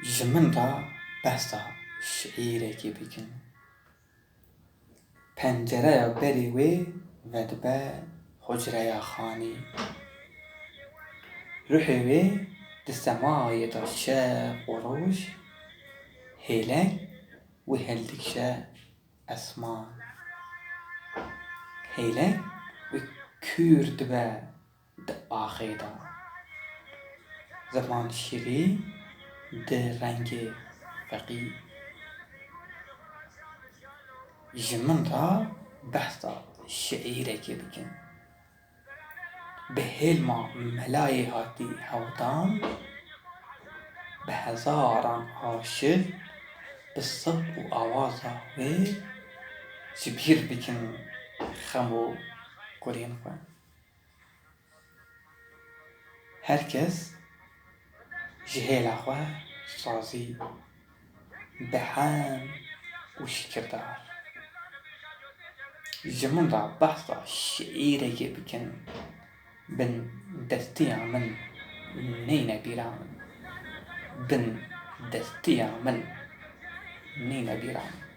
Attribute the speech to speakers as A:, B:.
A: Jimin da behsa şi'rekê bikin. Pencereya berê wê vedibe hucreya xanî. Ruhê wê di semayê de şev û roj, hêlek wê hildikşe esman. Hêlek wê kûr dibe di axê de, ziman şîrî di rengê feqî. Jimin da behsa şi'rekê bikin. Bi hêlma melayê hatî hewdan, bi hezaran aşık bi sed û awaza wê ji bîr bikin xem û gurên xwe. Herkes ji hêla xwe sazî, behem û şikirdar. Jimin da behsa şi'rekê bikin. Bin destiya min neyne bîra min. Bin destiya min neyne bîra min.